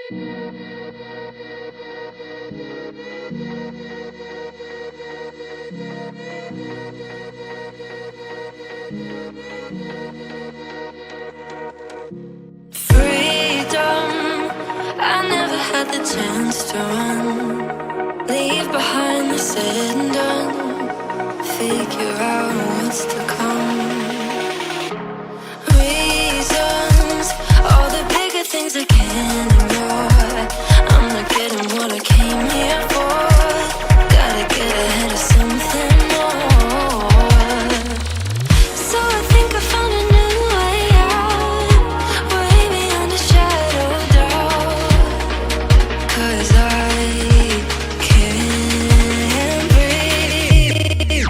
Freedom, I never had the chance to run. Leave behind the said and done. Figure out what's to come. Reasons, all the bigger things I can't ignore. I'm not getting what I came here for. Gotta get ahead of something more. So I think I found a new way out, way beyond a shadow of doubt. 'Cause I can't breathe,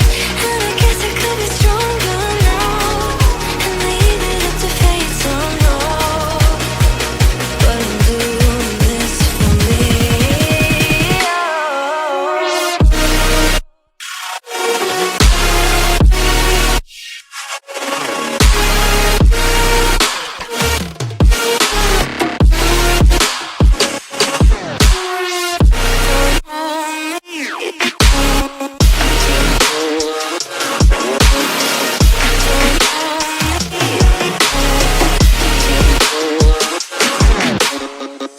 and I guess I could be stronger now and leave it up to fate somehow. But I'm doing this for me.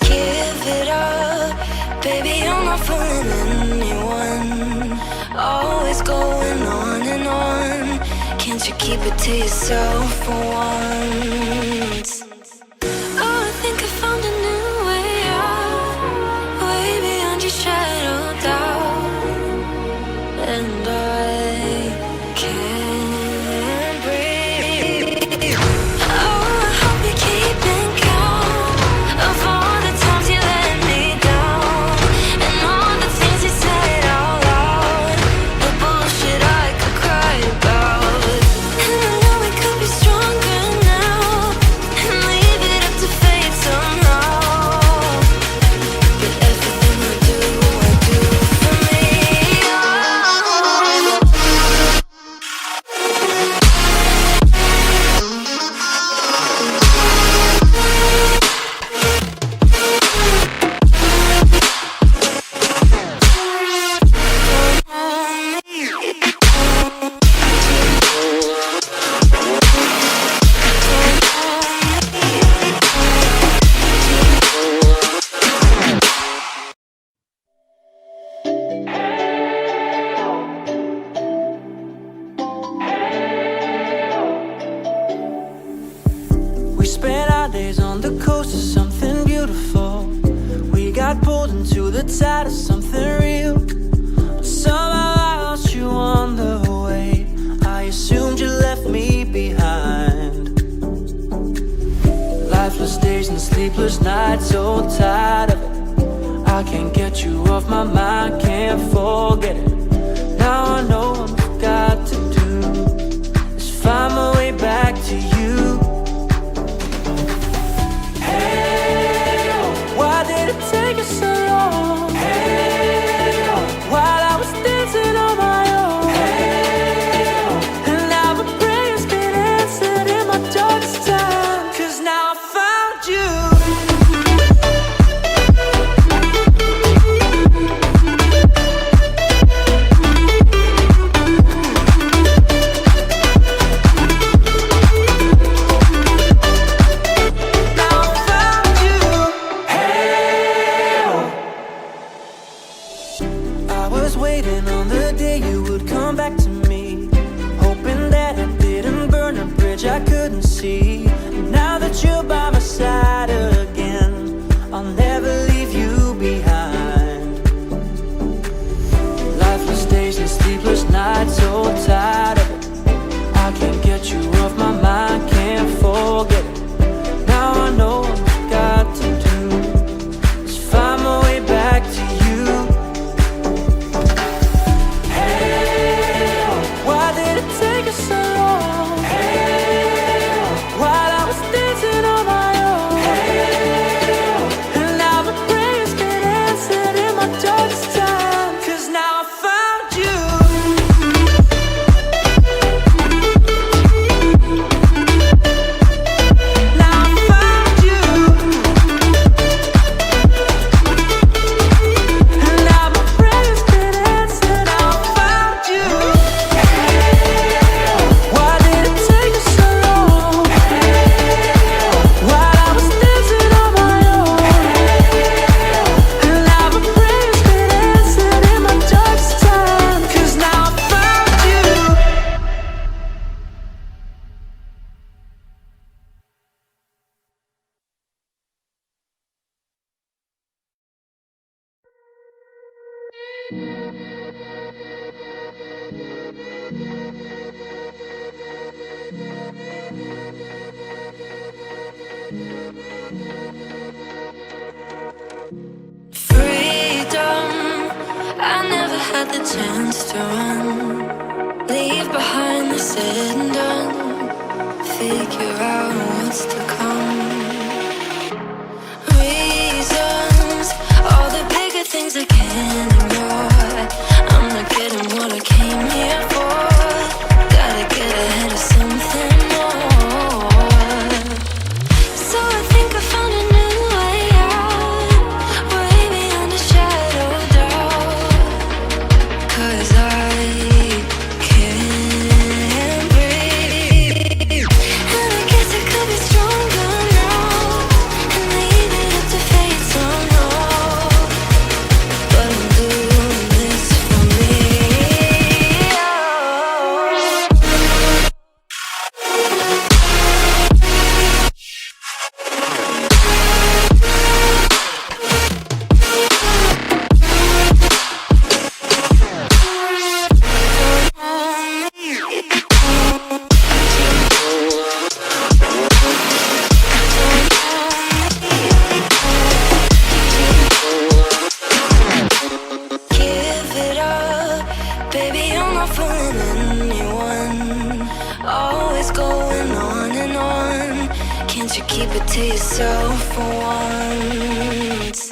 Give it up, baby, I'm not fooling anyone. Always going on and on. Can't you keep it to yourself for once? Oh, I think I found a new way out, way beyond your shadow of doubt. And I can't breathe. Oh, I hope you're keeping count of all the times you let me down, and all the things you said out loud, the bullshit I could cry about. And I know we could be stronger now and leave it up to fate somehow. But everything I do for me. We spent our days on the coast of something beautiful. We got pulled into the tide of something real. But somehow I lost you on the way. I assumed you left me behind. Lifeless days and sleepless nights, so tired of it. I can't get you off my mind, can't forget it. Now I know what I've got to do is find my way back to you. Why did it take us so long? While I was dancing on my own. And now my prayers get answered in my darkest time. 'Cause now I found you. Freedom, I never had the chance to run. Leave behind the said and done. Figure out what's to come. Reasons, all the bigger things I can't ignore. I'm not getting what I came here for. Gotta get ahead of something more. So I think I found a new way out, way beyond a shadow of doubt. 'Cause I can't breathe, and I guess I could be stronger now and leave it up to fate somehow. But I'm doing this for me. Give it up, baby, you're not fooling anyone. Always going on and on. Can't you keep it to yourself for once?